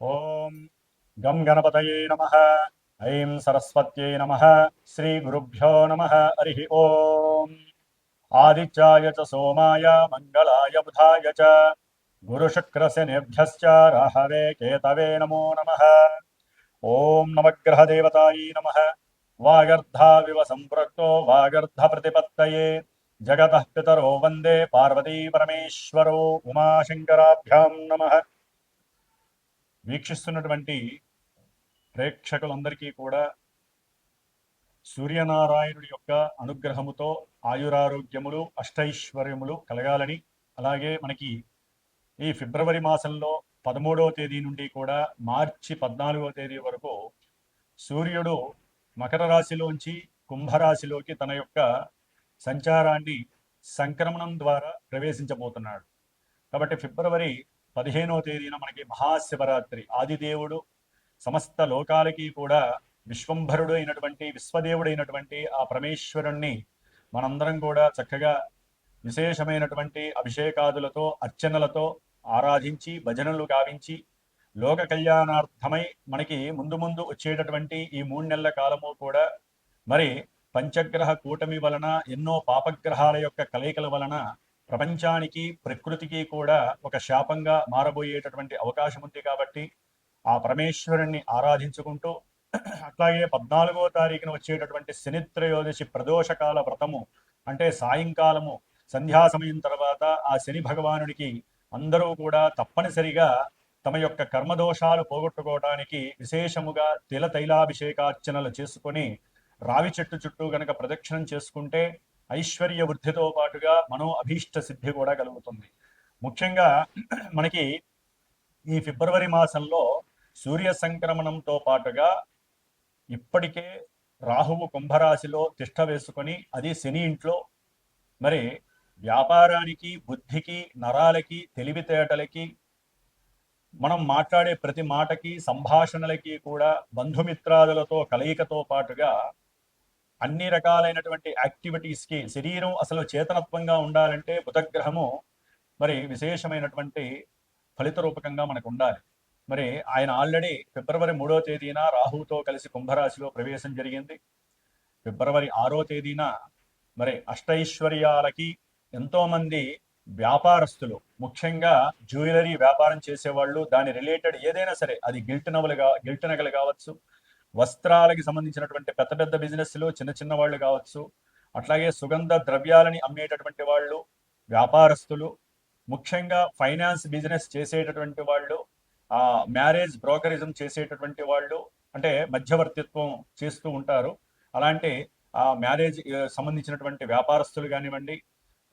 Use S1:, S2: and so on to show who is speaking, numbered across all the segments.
S1: ఓం గం గణపతయే నమః. ఐం సరస్వత్యై నమః. శ్రీ గురుభ్యో నమః. హరి ఓం. ఆదిత్యాయ చ సోమాయ మంగళాయ బుధాయ చ గురుశుక్రశనిభ్యశ్చ రాహవే కేతవే నమో నమః. ఓం నవగ్రహదేవతాయై నమః. వాగర్ధావివ సంపృక్తో వాగర్ధ ప్రతిపత్తయే జగతః పితరో వందే పార్వతీ పరమేశ్వరో ఉమాశంకరాభ్యాం నమః. వీక్షిస్తున్నటువంటి ప్రేక్షకులందరికీ కూడా సూర్యనారాయణుడి యొక్క అనుగ్రహముతో ఆయురారోగ్యములు అష్టైశ్వర్యములు కలగాలని, అలాగే మనకి ఈ ఫిబ్రవరి మాసంలో 13వ తేదీ నుండి కూడా మార్చి 14వ తేదీ వరకు సూర్యుడు మకర రాశిలోంచి కుంభరాశిలోకి తన యొక్క సంచారాన్ని సంక్రమణం ద్వారా ప్రవేశించబోతున్నాడు. కాబట్టి ఫిబ్రవరి 15వ తేదీన మనకి మహాశివరాత్రి. ఆదిదేవుడు సమస్త లోకాలకి కూడా విశ్వంభరుడు అయినటువంటి విశ్వదేవుడైనటువంటి ఆ పరమేశ్వరుణ్ణి మనందరం కూడా చక్కగా విశేషమైనటువంటి అభిషేకాదులతో అర్చనలతో ఆరాధించి భజనలు గావించి లోక కళ్యాణార్థమై మనకి ముందు ముందు వచ్చేటటువంటి ఈ 3 నెలల కాలము కూడా మరి పంచగ్రహ కూటమి వలన ఎన్నో పాపగ్రహాల యొక్క కలయికల వలన ప్రపంచానికి ప్రకృతికి కూడా ఒక శాపంగా మారబోయేటటువంటి అవకాశం ఉంది. కాబట్టి ఆ పరమేశ్వరుణ్ణి ఆరాధించుకుంటూ అట్లాగే 14వ తారీఖున వచ్చేటటువంటి శనిత్రయోదశి ప్రదోషకాల వ్రతము అంటే సాయంకాలము సంధ్యా సమయం తర్వాత ఆ శని భగవానుడికి అందరూ కూడా తప్పనిసరిగా తమ యొక్క కర్మదోషాలు పోగొట్టుకోవడానికి విశేషముగా తైలాభిషేకార్చనలు చేసుకొని రావి చెట్టు చుట్టూ గనక ప్రదక్షిణం చేసుకుంటే ఐశ్వర్య వృద్ధితో పాటుగా మనో అభీష్ట సిద్ధి కూడా కలుగుతుంది. ముఖ్యంగా మనకి ఈ ఫిబ్రవరి మాసంలో సూర్య సంక్రమణంతో పాటుగా ఇప్పటికే రాహువు కుంభరాశిలో తిష్ట వేసుకొని అది శని ఇంట్లో మరి వ్యాపారానికి బుద్ధికి నరాలకి తెలివితేటలకి మనం మాట్లాడే ప్రతి మాటకి సంభాషణలకి కూడా బంధుమిత్రాదులతో కలయికతో పాటుగా అన్ని రకాలైనటువంటి యాక్టివిటీస్కి శరీరం అసలు చేతనత్వంగా ఉండాలంటే బుధగ్రహము మరి విశేషమైనటువంటి ఫలిత రూపకంగా మనకు ఉండాలి. మరి ఆయన ఆల్రెడీ ఫిబ్రవరి 3వ తేదీన రాహుతో కలిసి కుంభరాశిలో ప్రవేశం జరిగింది. ఫిబ్రవరి 6వ తేదీన మరి అష్టైశ్వర్యాలకి ఎంతోమంది వ్యాపారస్తులు, ముఖ్యంగా జ్యువెలరీ వ్యాపారం చేసేవాళ్ళు, దాని రిలేటెడ్ ఏదైనా సరే, అది గిల్ట్ నగలు కావచ్చు, వస్త్రాలకి సంబంధించినటువంటి పెద్ద పెద్ద బిజినెస్లు, చిన్న చిన్న వాళ్ళు కావచ్చు, అట్లాగే సుగంధ ద్రవ్యాలని అమ్మేటటువంటి వాళ్ళు, వ్యాపారస్తులు, ముఖ్యంగా ఫైనాన్స్ బిజినెస్ చేసేటటువంటి వాళ్ళు, మ్యారేజ్ బ్రోకరిజం చేసేటటువంటి వాళ్ళు, అంటే మధ్యవర్తిత్వం చేస్తూ ఉంటారు, అలాంటి మ్యారేజ్ సంబంధించినటువంటి వ్యాపారస్తులు కానివ్వండి,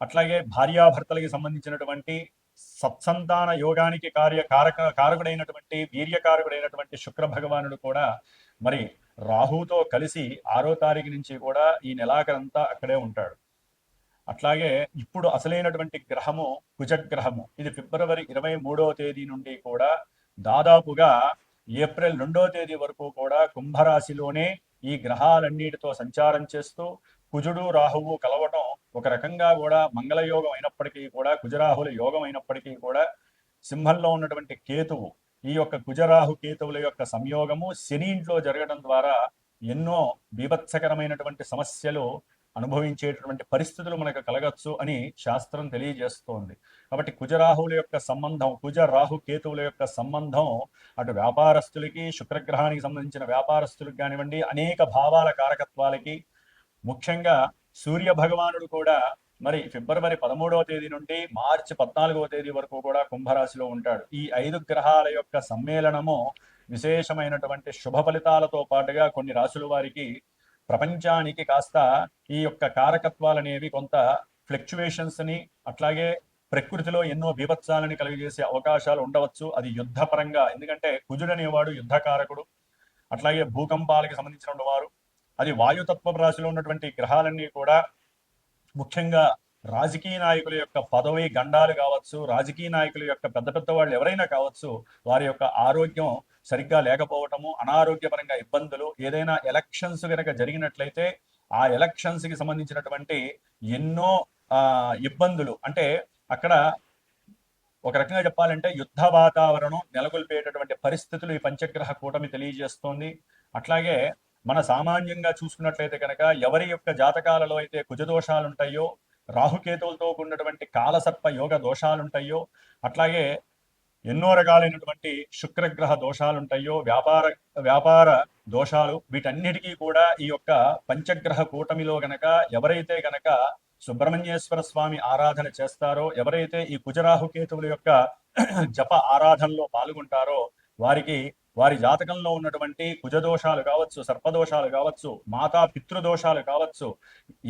S1: అట్లాగే భార్యాభర్తలకి సంబంధించినటువంటి సత్సంతాన యోగానికి కారకుడైనటువంటి వీర్యకారకుడైనటువంటి శుక్ర భగవానుడు కూడా మరి రాహుతో కలిసి 6వ తారీఖు నుంచి కూడా ఈ నెలాఖరంతా అక్కడే ఉంటాడు. అట్లాగే ఇప్పుడు అసలైనటువంటి గ్రహము కుజగ్రహము. ఇది ఫిబ్రవరి 23వ తేదీ నుండి కూడా దాదాపుగా ఏప్రిల్ 2వ తేదీ వరకు కూడా కుంభరాశిలోనే ఈ గ్రహాలన్నిటితో సంచారం చేస్తూ కుజుడు రాహువు కలవటం ఒక రకంగా కూడా మంగళయోగం అయినప్పటికీ కూడా, కుజరాహుల యోగం అయినప్పటికీ కూడా, సింహంలో ఉన్నటువంటి కేతువు, ఈ యొక్క కుజరాహు కేతువుల యొక్క సంయోగము శని ఇంట్లో జరగడం ద్వారా ఎన్నో బీభత్సకరమైనటువంటి సమస్యలు అనుభవించేటటువంటి పరిస్థితులు మనకు కలగచ్చు అని శాస్త్రం తెలియజేస్తోంది. కాబట్టి కుజరాహువుల యొక్క సంబంధం, కుజరాహు కేతువుల యొక్క సంబంధం అటు వ్యాపారస్తులకి, శుక్రగ్రహానికి సంబంధించిన వ్యాపారస్తులకు కానివ్వండి, అనేక భావాల కారకత్వాలకి, ముఖ్యంగా సూర్య భగవానుడు కూడా మరి ఫిబ్రవరి 13వ తేదీ నుండి మార్చి 14వ తేదీ వరకు కూడా కుంభరాశిలో ఉంటాడు. ఈ 5 గ్రహాల యొక్క సమ్మేళనము విశేషమైనటువంటి శుభ ఫలితాలతో పాటుగా కొన్ని రాశుల వారికి ప్రపంచానికి కాస్త ఈ యొక్క కారకత్వాలు అనేవి కొంత ఫ్లక్చువేషన్స్ ని, అట్లాగే ప్రకృతిలో ఎన్నో బీభత్సాలని కలిగజేసే అవకాశాలు ఉండవచ్చు. అది యుద్ధపరంగా, ఎందుకంటే కుజుడు అనేవాడు యుద్ధకారకుడు, అట్లాగే భూకంపాలకి సంబంధించిన వారు, అది వాయుతత్వ రాశిలో ఉన్నటువంటి గ్రహాలన్నీ కూడా ముఖ్యంగా రాజకీయ నాయకుల యొక్క పదవి గండాలు కావచ్చు, రాజకీయ నాయకుల యొక్క పెద్ద పెద్ద వాళ్ళు ఎవరైనా కావచ్చు, వారి యొక్క ఆరోగ్యం సరిగ్గా లేకపోవటము, అనారోగ్యపరంగా ఇబ్బందులు, ఏదైనా ఎలక్షన్స్ కనుక జరిగినట్లయితే ఆ ఎలక్షన్స్ కి సంబంధించినటువంటి ఎన్నో ఇబ్బందులు, అంటే అక్కడ ఒక రకంగా చెప్పాలంటే యుద్ధ వాతావరణం నెలకొల్పేటటువంటి పరిస్థితులు ఈ పంచగ్రహ కూటమి తెలియజేస్తోంది. అట్లాగే మన సామాన్యంగా చూసుకున్నట్లయితే కనుక ఎవరి యొక్క జాతకాలలో అయితే కుజదోషాలు ఉంటాయో, రాహుకేతువులతో కూడినటువంటి కాలసర్ప యోగ దోషాలు ఉంటాయో, అట్లాగే ఎన్నో రకాలైనటువంటి శుక్రగ్రహ దోషాలు ఉంటాయో, వ్యాపార దోషాలు, వీటన్నిటికీ కూడా ఈ యొక్క పంచగ్రహ కూటమిలో గనక ఎవరైతే గనక సుబ్రహ్మణ్యేశ్వర స్వామి ఆరాధన చేస్తారో, ఎవరైతే ఈ కుజరాహుకేతువుల యొక్క జప ఆరాధనలో పాల్గొంటారో, వారికి వారి జాతకంలో ఉన్నటువంటి కుజదోషాలు కావచ్చు, సర్పదోషాలు కావచ్చు, మాతా పితృదోషాలు కావచ్చు,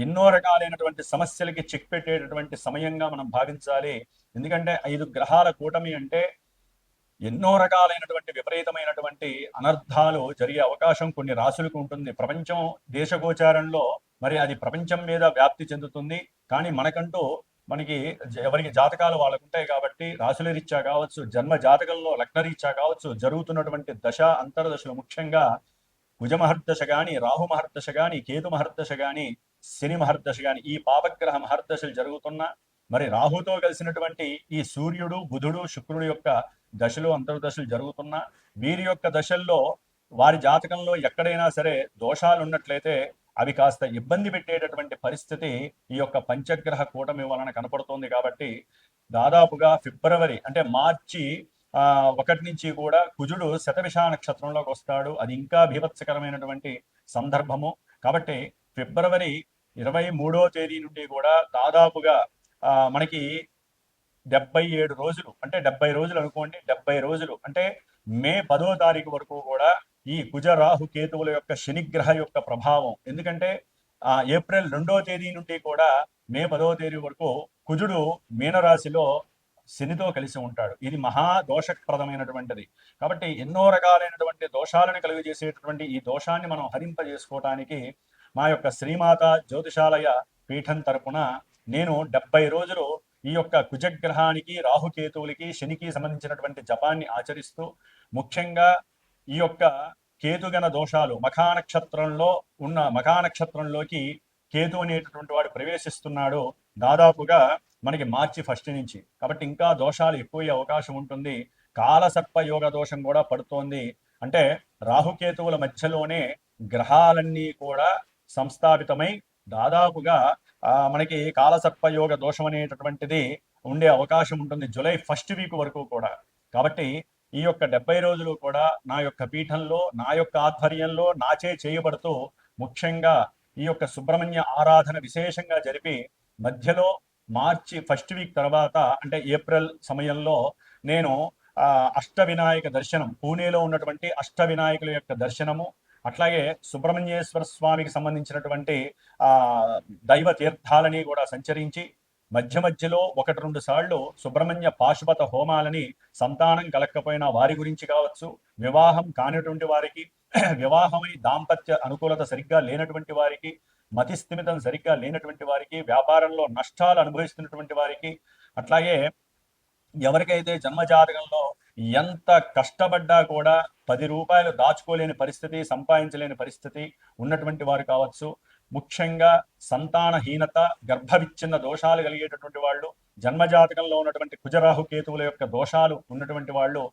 S1: ఎన్నో రకాలైనటువంటి సమస్యలకి చెక్ పెట్టేటటువంటి సమయంగా మనం భావించాలి. ఎందుకంటే 5 గ్రహాల కూటమి అంటే ఎన్నో రకాలైనటువంటి విపరీతమైనటువంటి అనర్థాలు జరిగే అవకాశం కొన్ని రాశులకు ఉంటుంది. ప్రపంచం దేశగోచారంలో మరి అది ప్రపంచం మీద వ్యాప్తి చెందుతుంది. కానీ మనకి ఎవరికి జాతకాలు వాళ్ళకు ఉంటాయి కాబట్టి రాశుల రీత్యా కావచ్చు, జన్మ జాతకంలో లగ్న రీత్యా కావచ్చు, జరుగుతున్నటువంటి దశ అంతర్దశలు, ముఖ్యంగా కుజ మహర్దశ గాని, రాహు మహర్దశ గాని, కేతు మహర్దశ గాని, శని మహర్దశ గాని, ఈ పాపగ్రహ మహర్దశలు జరుగుతున్నా, మరి రాహుతో కలిసినటువంటి ఈ సూర్యుడు, బుధుడు, శుక్రుడు యొక్క దశలు అంతర్దశలు జరుగుతున్నా, వీరి యొక్క దశల్లో వారి జాతకంలో ఎక్కడైనా సరే దోషాలు ఉన్నట్లయితే అవి కాస్త ఇబ్బంది పెట్టేటటువంటి పరిస్థితి ఈ యొక్క పంచగ్రహ కూటమి వలన కనపడుతోంది. కాబట్టి దాదాపుగా ఫిబ్రవరి అంటే మార్చి 1 నుంచి కూడా కుజుడు శతభిష నక్షత్రంలోకి వస్తాడు. అది ఇంకా బీభత్సకరమైనటువంటి సందర్భము. కాబట్టి ఫిబ్రవరి 23వ తేదీ నుండి కూడా దాదాపుగా మనకి 77 రోజులు, అంటే 70 రోజులు అనుకోండి, 70 రోజులు అంటే మే 10వ తారీఖు వరకు కూడా ఈ కుజ రాహు కేతువుల యొక్క శనిగ్రహ యొక్క ప్రభావం. ఎందుకంటే ఏప్రిల్ 2వ తేదీ నుండి కూడా మే 10వ తేదీ వరకు కుజుడు మీనరాశిలో శనితో కలిసి ఉంటాడు. ఇది మహా దోషప్రదమైనటువంటిది. కాబట్టి ఎన్నో రకాలైనటువంటి దోషాలను కలుగజేసేటటువంటి ఈ దోషాన్ని మనం హరింపజేసుకోవటానికి మా యొక్క శ్రీమాత జ్యోతిషాలయ పీఠం తరపున నేను 70 రోజులు ఈ యొక్క కుజగ్రహానికి, రాహుకేతువులకి, శనికి సంబంధించినటువంటి జపాన్ని ఆచరిస్తూ, ముఖ్యంగా ఈ యొక్క కేతుగణ దోషాలు మఖానక్షత్రంలోకి కేతు అనేటటువంటి వాడు ప్రవేశిస్తున్నాడు దాదాపుగా మనకి మార్చి 1 నుంచి. కాబట్టి ఇంకా దోషాలు ఎక్కువ అవకాశం ఉంటుంది. కాలసర్ప యోగ దోషం కూడా పడుతోంది. అంటే రాహుకేతువుల మధ్యలోనే గ్రహాలన్నీ కూడా సంస్థాపితమై దాదాపుగా మనకి కాలసర్ప యోగ దోషం అనేటటువంటిది ఉండే అవకాశం ఉంటుంది జూలై 1 వీక్ వరకు కూడా. కాబట్టి ఈ యొక్క 70 రోజులు కూడా నా యొక్క పీఠంలో, నా యొక్క ఆధ్వర్యంలో, నాచే చేయబడుతూ, ముఖ్యంగా ఈ యొక్క సుబ్రహ్మణ్య ఆరాధన విశేషంగా జరిపి, మధ్యలో మార్చి 1 వీక్ తర్వాత అంటే ఏప్రిల్ సమయంలో నేను అష్టవినాయక దర్శనం, పూణేలో ఉన్నటువంటి అష్టవినాయకుల యొక్క దర్శనము, అట్లాగే సుబ్రహ్మణ్యేశ్వర స్వామికి సంబంధించినటువంటి దైవ తీర్థాలని కూడా సంచరించి, మధ్యలో 1-2 సార్లు సుబ్రహ్మణ్య పాశుపత హోమాలని సంతానం కలక్కపోయినా వారి గురించి కావచ్చు, వివాహం కానిటువంటి వారికి, వివాహమై దాంపత్య అనుకూలత సరిగ్గా లేనటువంటి వారికి, మతిస్థిమితం సరిగ్గా లేనటువంటి వారికి, వ్యాపారంలో నష్టాలు అనుభవిస్తున్నటువంటి వారికి, అట్లాగే ఎవరికైతే జన్మజాతకంలో ఎంత కష్టపడ్డా కూడా 10 రూపాయలు దాచుకోలేని పరిస్థితి, సంపాదించలేని పరిస్థితి ఉన్నటువంటి వారు కావచ్చు, ముఖ్యంగా సంతానహీనత, గర్భవిచ్ఛిన్న దోషాలు కలిగేటటువంటి వాళ్ళు, జన్మజాతకంలో ఉన్నటువంటి కుజరాహు కేతువుల యొక్క దోషాలు ఉన్నటువంటి వాళ్ళు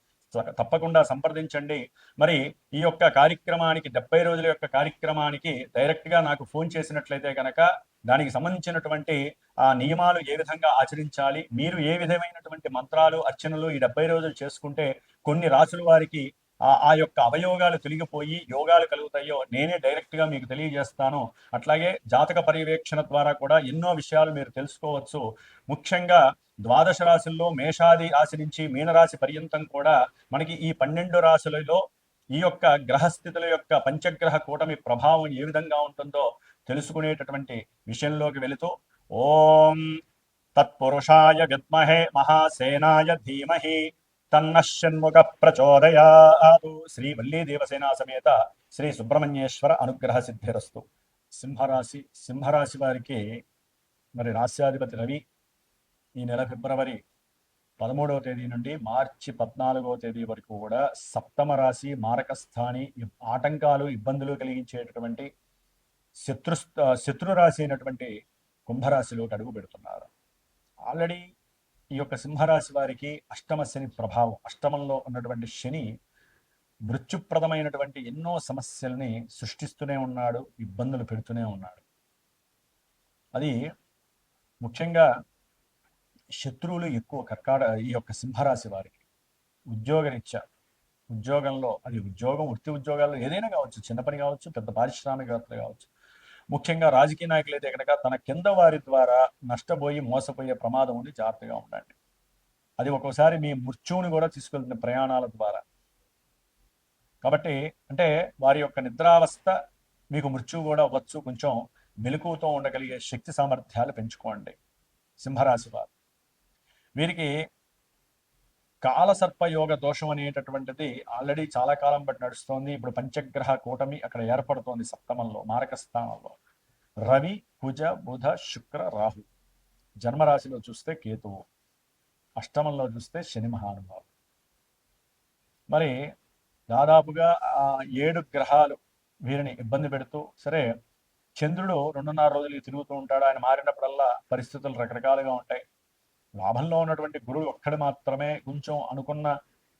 S1: తప్పకుండా సంప్రదించండి. మరి ఈ యొక్క కార్యక్రమానికి 70 రోజుల యొక్క కార్యక్రమానికి డైరెక్ట్గా నాకు ఫోన్ చేసినట్లయితే కనుక దానికి సంబంధించినటువంటి నియమాలు ఏ విధంగా ఆచరించాలి, మీరు ఏ విధమైనటువంటి మంత్రాలు, అర్చనలు ఈ 70 రోజులు చేసుకుంటే కొన్ని రాసుల వారికి ఆ యొక్క అవయోగాలు తొలగిపోయి యోగాలు కలుగుతాయో నేనే డైరెక్ట్గా మీకు తెలియజేస్తాను. అట్లాగే జాతక పర్యవేక్షణ ద్వారా కూడా ఎన్నో విషయాలు మీరు తెలుసుకోవచ్చు. ముఖ్యంగా ద్వాదశ రాశుల్లో మేషాది రాశి నుంచి మీనరాశి పర్యంతం కూడా మనకి ఈ 12 రాశులలో ఈ యొక్క గ్రహస్థితుల యొక్క పంచగ్రహ కూటమి ప్రభావం ఏ విధంగా ఉంటుందో తెలుసుకునేటటువంటి విషయంలోకి వెళుతూ, ఓం తత్పురుషాయ విద్మహే మహాసేనాయ ధీమహి తన్నషణ్ముఖ ప్రచోదయాతు. శ్రీ వల్లీ దేవసేనా సమేత శ్రీ సుబ్రహ్మణ్యేశ్వర అనుగ్రహ సిద్ధిరస్తు. సింహరాశి వారికి మరి రాశ్యాధిపతి రవి ఈ నెల ఫిబ్రవరి 13వ తేదీ నుండి మార్చి 14వ తేదీ వరకు కూడా సప్తమ రాశి, మారకస్థాని, ఆటంకాలు, ఇబ్బందులు కలిగించేటటువంటి శత్రు రాశి అయినటువంటి కుంభరాశిలోకి అడుగు పెడుతున్నారు. ఆల్రెడీ ఈ యొక్క సింహరాశి వారికి అష్టమ శని ప్రభావం, అష్టమంలో ఉన్నటువంటి శని మృత్యుప్రదమైనటువంటి ఎన్నో సమస్యల్ని సృష్టిస్తూనే ఉన్నాడు, ఇబ్బందులు పెడుతూనే ఉన్నాడు. అది ముఖ్యంగా శత్రువులు ఎక్కువ ఈ యొక్క సింహరాశి వారికి. ఉద్యోగరీత్యా, ఉద్యోగంలో, అది ఉద్యోగం, వృత్తి ఉద్యోగాల్లో ఏదైనా కావచ్చు, చిన్న పని కావచ్చు, పెద్ద పారిశ్రామికవేత్తలు కావచ్చు, ముఖ్యంగా రాజకీయ నాయకులు అయితే కనుక తన కింద వారి ద్వారా నష్టపోయి మోసపోయే ప్రమాదం ఉంది, జాగ్రత్తగా ఉండండి. అది ఒక్కోసారి మీ మృత్యువుని కూడా తీసుకెళ్తుంది ప్రయాణాల ద్వారా. కాబట్టి అంటే వారి యొక్క నిద్రావస్థ మీకు మృత్యువు కూడా అవ్వచ్చు. కొంచెం మెలకువతో ఉండగలిగే శక్తి సామర్థ్యాలు పెంచుకోండి సింహరాశి వారు. వీరికి కాలసర్పయోగ దోషం అనేటటువంటిది ఆల్రెడీ చాలా కాలం బట్టి నడుస్తోంది. ఇప్పుడు పంచగ్రహ కూటమి అక్కడ ఏర్పడుతోంది సప్తమంలో, మారక స్థానంలో. రవి, కుజ, బుధ, శుక్ర, రాహు. జన్మరాశిలో చూస్తే కేతువు, అష్టమంలో చూస్తే శని మహానుభావు. మరి దాదాపుగా 7 గ్రహాలు వీరిని ఇబ్బంది పెడుతూ, సరే చంద్రుడు 2.5 రోజులకి తిరుగుతూ ఉంటాడు. ఆయన మారినప్పుడల్లా పరిస్థితులు రకరకాలుగా ఉంటాయి. లాభంలో ఉన్నటువంటి గురువు ఒక్కడు మాత్రమే కొంచెం అనుకున్న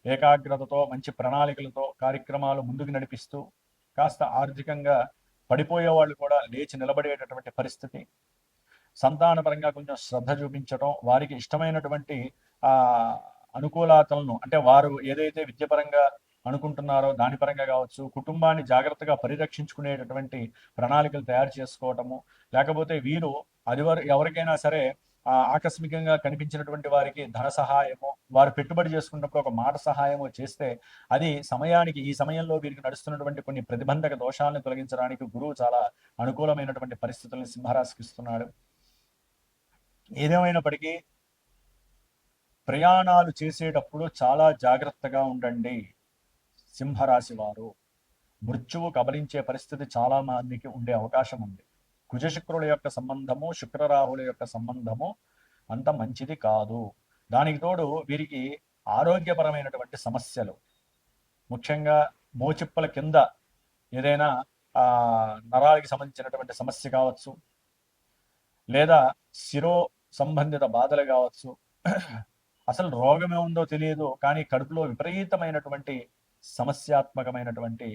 S1: ఏకాగ్రతతో, మంచి ప్రణాళికలతో కార్యక్రమాలు ముందుకు నడిపిస్తూ, కాస్త ఆర్థికంగా పడిపోయే వాళ్ళు కూడా లేచి నిలబడేటటువంటి పరిస్థితి. సంతానపరంగా కొంచెం శ్రద్ధ చూపించడం, వారికి ఇష్టమైనటువంటి అనుకూలతలను, అంటే వారు ఏదైతే విద్యపరంగా అనుకుంటున్నారో దాని పరంగా కావచ్చు, కుటుంబాన్ని జాగ్రత్తగా పరిరక్షించుకునేటటువంటి ప్రణాళికలు తయారు చేసుకోవటము, లేకపోతే వీరు అది ఎవరికైనా సరే ఆకస్మికంగా కనిపించినటువంటి వారికి ధన సహాయము, వారు పెట్టుబడి చేసుకున్నప్పుడు ఒక మాట సహాయము చేస్తే అది సమయానికి, ఈ సమయంలో వీరికి నడుస్తున్నటువంటి కొన్ని ప్రతిబంధక దోషాలను తొలగించడానికి గురువు చాలా అనుకూలమైనటువంటి పరిస్థితులను సింహరాశికి ఇస్తున్నాడు. ఏదేమైనప్పటికీ ప్రయాణాలు చేసేటప్పుడు చాలా జాగ్రత్తగా ఉండండి సింహరాశి వారు. మృత్యువు కబలించే పరిస్థితి చాలా మందికి ఉండే అవకాశం ఉంది. కుజశుక్రుల యొక్క సంబంధము, శుక్రరాహుల యొక్క సంబంధము అంత మంచిది కాదు. దానికి తోడు వీరికి ఆరోగ్యపరమైనటువంటి సమస్యలు, ముఖ్యంగా మోచిప్పల కింద ఏదైనా నరాలకి సంబంధించినటువంటి సమస్య కావచ్చు, లేదా శిరో సంబంధిత బాధలు కావచ్చు, అసలు రోగమే ఉందో తెలియదు కానీ కడుపులో విపరీతమైనటువంటి సమస్యాత్మకమైనటువంటి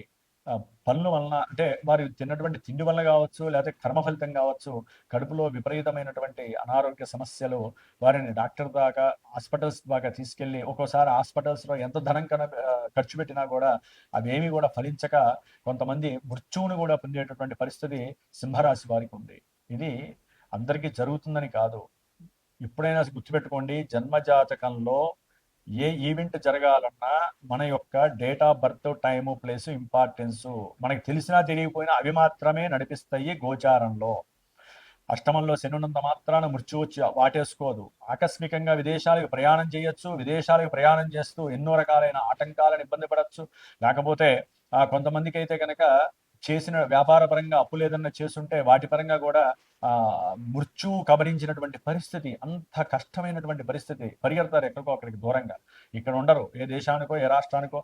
S1: పనుల వలన, అంటే వారు తిన్నటువంటి తిండి వల్ల కావచ్చు, లేకపోతే కర్మ ఫలితం కావచ్చు, కడుపులో విపరీతమైనటువంటి అనారోగ్య సమస్యలు వారిని డాక్టర్ దాకా, హాస్పిటల్స్ దాకా తీసుకెళ్లి, ఒక్కోసారి హాస్పిటల్స్లో ఎంత ధనం ఖర్చు పెట్టినా కూడా అవేమి కూడా ఫలించక కొంతమంది మృత్యువును కూడా పొందేటటువంటి పరిస్థితి సింహరాశి వారికి ఉంది. ఇది అందరికీ జరుగుతుందని కాదు. ఎప్పుడైనా గుర్తుపెట్టుకోండి, జన్మజాతకంలో ఏ ఈవెంట్ జరగాలన్నా మన యొక్క date of birth, time, place, importance మనకి తెలిసినా తెలియకపోయినా అవి మాత్రమే నడిపిస్తాయి గోచారంలో. అష్టమంలో శని ఉన్నంత మాత్రాన మృత్యు వచ్చి వాటేసుకోదు. ఆకస్మికంగా విదేశాలకు ప్రయాణం చేయొచ్చు, విదేశాలకు ప్రయాణం చేస్తూ ఎన్నో రకాలైన ఆటంకాలను ఇబ్బంది పడవచ్చు. లేకపోతే కొంతమందికి అయితే కనుక చేసిన వ్యాపార పరంగా అప్పులు ఏదన్నా చేస్తుంటే వాటి పరంగా కూడా మృత్యువు కబరించినటువంటి పరిస్థితి, అంత కష్టమైనటువంటి పరిస్థితి. పరిగెడతారు ఎక్కడికో అక్కడికి దూరంగా, ఇక్కడ ఉండరు. ఏ దేశానికో ఏ రాష్ట్రానికో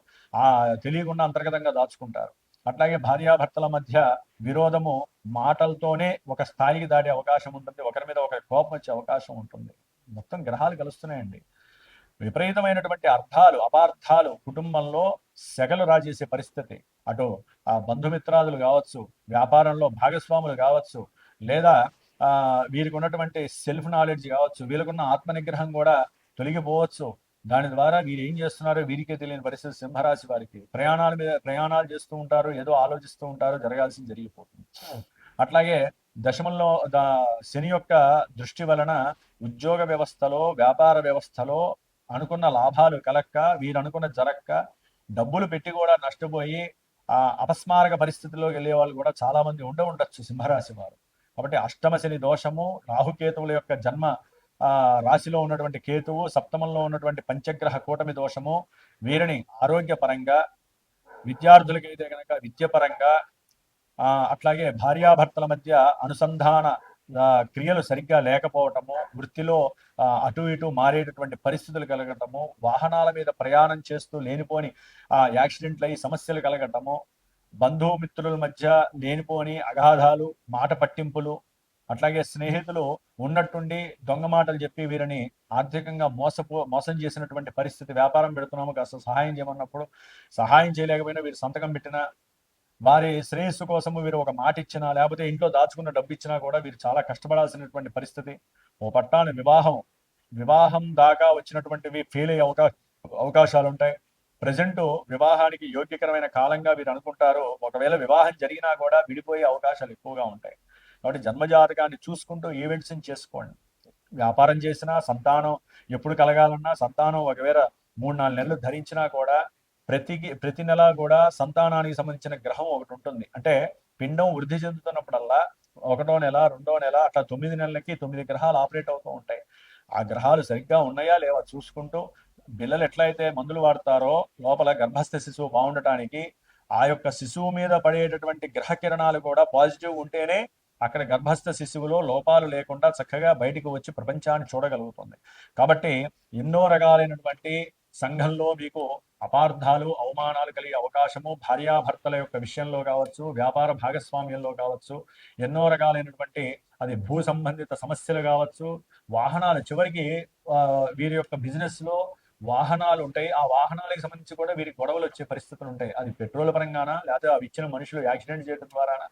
S1: తెలియకుండా అంతర్గతంగా దాచుకుంటారు. అట్లాగే భార్యాభర్తల మధ్య విరోధము మాటలతోనే ఒక స్థాయికి దాటే అవకాశం ఉంటుంది, ఒకరి మీద ఒకరి కోపం వచ్చే అవకాశం ఉంటుంది. మొత్తం గ్రహాలు కలుస్తున్నాయండి. విపరీతమైనటువంటి అర్థాలు, అపార్థాలు, కుటుంబంలో సెగలు రాజేసే పరిస్థితి. అటు బంధుమిత్రాదులు కావచ్చు, వ్యాపారంలో భాగస్వాములు కావచ్చు, లేదా వీరికి ఉన్నటువంటి సెల్ఫ్ నాలెడ్జ్ కావచ్చు, వీళ్ళకున్న ఆత్మనిగ్రహం కూడా తొలగిపోవచ్చు. దాని ద్వారా వీరు ఏం చేస్తున్నారో వీరికే తెలియని పరిస్థితి సింహరాశి వారికి. ప్రయాణాలు చేస్తూ ఉంటారు, ఏదో ఆలోచిస్తూ ఉంటారు, జరగాల్సింది జరిగిపోతుంది. అట్లాగే దశమంలో శని యొక్క దృష్టి వలన ఉద్యోగ వ్యవస్థలో, వ్యాపార వ్యవస్థలో అనుకున్న లాభాలు కలక్క, వీరు అనుకున్న జరక్క, డబ్బులు పెట్టి కూడా నష్టపోయి అపస్మారక పరిస్థితుల్లోకి వెళ్ళే వాళ్ళు కూడా చాలా మంది ఉండవచ్చు సింహరాశి వారు. కాబట్టి అష్టమ శని దోషము, రాహుకేతువుల యొక్క జన్మ రాశిలో ఉన్నటువంటి కేతువు, సప్తమంలో ఉన్నటువంటి పంచగ్రహ కూటమి దోషము వీరిని ఆరోగ్యపరంగా, విద్యార్థులకైతే కనుక విద్యపరంగా, అట్లాగే భార్యాభర్తల మధ్య అనుసంధాన క్రియలు సరిగ్గా లేకపోవటము, వృత్తిలో అటు ఇటు మారేటటువంటి పరిస్థితులు కలగటము, వాహనాల మీద ప్రయాణం చేస్తూ లేనిపోని యాక్సిడెంట్లు అయ్యి సమస్యలు కలగటము, బంధుమిత్రుల మధ్య లేనిపోని అగాధాలు, మాట పట్టింపులు, అట్లాగే స్నేహితులు ఉన్నట్టుండి దొంగ మాటలు చెప్పి వీరిని ఆర్థికంగా మోసం చేసినటువంటి పరిస్థితి, వ్యాపారం పెడుతున్నాము కాస్త సహాయం చేయమన్నప్పుడు సహాయం చేయలేకపోయినా వీరు సంతకం పెట్టినా, వారి శ్రేయస్సు కోసము వీరు ఒక మాట ఇచ్చినా, లేకపోతే ఇంట్లో దాచుకున్న డబ్బు ఇచ్చినా కూడా వీరు చాలా కష్టపడాల్సినటువంటి పరిస్థితి. ఓ పట్టాన వివాహం దాకా వచ్చినటువంటివి ఫెయిల్ అయ్యే అవకాశాలు ఉంటాయి. ప్రజెంట్ వివాహానికి యోగ్యకరమైన కాలంగా వీరు అనుకుంటారు. ఒకవేళ వివాహం జరిగినా కూడా విడిపోయే అవకాశాలు ఎక్కువగా ఉంటాయి. కాబట్టి జన్మజాతకాన్ని చూసుకుంటూ ఈవెంట్స్ చేసుకోండి. వ్యాపారం చేసినా, సంతానం ఎప్పుడు కలగాలన్నా, సంతానం ఒకవేళ 3-4 నెలలు ధరించినా కూడా ప్రతి నెల కూడా సంతానానికి సంబంధించిన గ్రహం ఒకటి ఉంటుంది. అంటే పిండం వృద్ధి చెందుతున్నప్పుడల్లా 1వ నెల, 2వ నెల అట్లా 9 నెలలకి 9 గ్రహాలు ఆపరేట్ అవుతూ ఉంటాయి. ఆ గ్రహాలు సరిగ్గా ఉన్నాయా లేవా చూసుకుంటూ, పిల్లలు ఎట్లయితే మందులు వాడతారో లోపల గర్భస్థ శిశువు బాగుండటానికి, ఆ యొక్క శిశువు మీద పడేటటువంటి గ్రహ కిరణాలు కూడా పాజిటివ్ ఉంటేనే అక్కడ గర్భస్థ శిశువులో లోపాలు లేకుండా చక్కగా బయటకు వచ్చి ప్రపంచాన్ని చూడగలుగుతుంది. కాబట్టి ఎన్నో రకాలైనటువంటి సంఘంలో మీకు అపార్థాలు, అవమానాలు కలిగే అవకాశము, భార్యాభర్తల యొక్క విషయంలో కావచ్చు, వ్యాపార భాగస్వామ్యంలో కావచ్చు, ఎన్నో రకాలైనటువంటి అది భూ సంబంధిత సమస్యలు కావచ్చు, వాహనాలు చివరికి వీరి యొక్క బిజినెస్ లో వాహనాలు ఉంటాయి. ఆ వాహనాలకు సంబంధించి కూడా వీరికి గొడవలు వచ్చే పరిస్థితులు ఉంటాయి. అది పెట్రోల్ పరంగానా, లేకపోతే అవి ఇచ్చిన మనుషులు యాక్సిడెంట్ చేయడం ద్వారానా,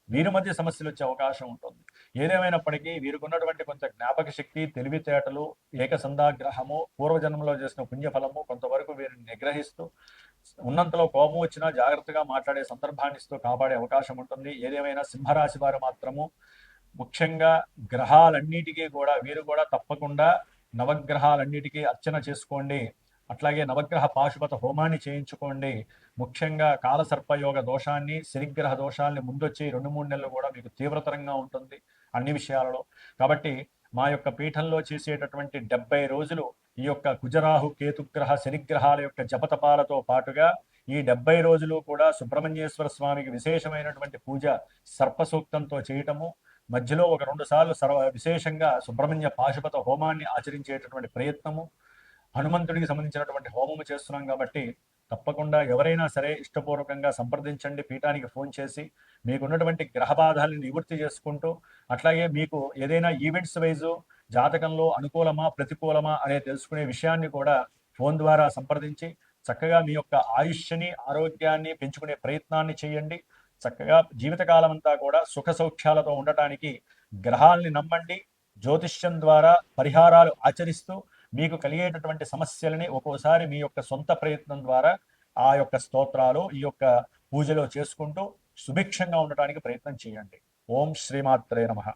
S1: వీరి మధ్య సమస్యలు వచ్చే అవకాశం ఉంటుంది. ఏదేమైనప్పటికీ వీరికి ఉన్నటువంటి కొంత జ్ఞాపక శక్తి, తెలివితేటలు, ఏకసంధాగ్రహము, పూర్వజన్మలో చేసిన పుణ్యఫలము కొంతవరకు వీరిని నిగ్రహిస్తూ, ఉన్నంతలో కోపం వచ్చినా జాగ్రత్తగా మాట్లాడే సందర్భాన్ని ఇస్తూ కాపాడే అవకాశం ఉంటుంది. ఏదేమైనా సింహరాశి వారు మాత్రము ముఖ్యంగా గ్రహాలన్నిటికీ కూడా వీరు కూడా తప్పకుండా నవగ్రహాలన్నిటికీ అర్చన చేసుకోండి. అట్లాగే నవగ్రహ పాశుపత హోమాన్ని చేయించుకోండి. ముఖ్యంగా కాలసర్పయోగ దోషాన్ని, శనిగ్రహ దోషాన్ని ముందొచ్చి 2-3 నెలలు కూడా మీకు తీవ్రతరంగా ఉంటుంది అన్ని విషయాలలో. కాబట్టి మా యొక్క పీఠంలో చేసేటటువంటి 70 రోజులు ఈ యొక్క కుజరాహు, కేతుగ్రహ, శనిగ్రహాల యొక్క జపతపాలతో పాటుగా ఈ 70 రోజులు కూడా సుబ్రహ్మణ్యేశ్వర స్వామికి విశేషమైనటువంటి పూజ సర్పసూక్తంతో చేయటము, మధ్యలో ఒక 2 సార్లు విశేషంగా సుబ్రహ్మణ్య పాశుపత హోమాన్ని ఆచరించేటటువంటి ప్రయత్నము, హనుమంతుడికి సంబంధించినటువంటి హోమము చేస్తున్నాం. కాబట్టి తప్పకుండా ఎవరైనా సరే ఇష్టపూర్వకంగా సంప్రదించండి. పీఠానికి ఫోన్ చేసి మీకున్నటువంటి గ్రహ బాధల్ని నివృత్తి చేసుకుంటూ, అట్లాగే మీకు ఏదైనా ఈవెంట్స్ వైజు జాతకంలో అనుకూలమా ప్రతికూలమా అనే తెలుసుకునే విషయాన్ని కూడా ఫోన్ ద్వారా సంప్రదించి చక్కగా మీ యొక్క ఆయుష్ని, ఆరోగ్యాన్ని పెంచుకునే ప్రయత్నాన్ని చేయండి. చక్కగా జీవితకాలం అంతా కూడా సుఖ సౌఖ్యాలతో ఉండటానికి గ్రహాల్ని నమ్మండి. జ్యోతిష్యం ద్వారా పరిహారాలు ఆచరిస్తూ మీకు కలిగేటటువంటి సమస్యలని ఒక్కోసారి మీ యొక్క సొంత ప్రయత్నం ద్వారా ఆ యొక్క స్తోత్రాలు, ఈ యొక్క పూజలో చేసుకుంటూ సుభిక్షంగా ఉండటానికి ప్రయత్నం చేయండి. ఓం శ్రీమాత్రే నమః.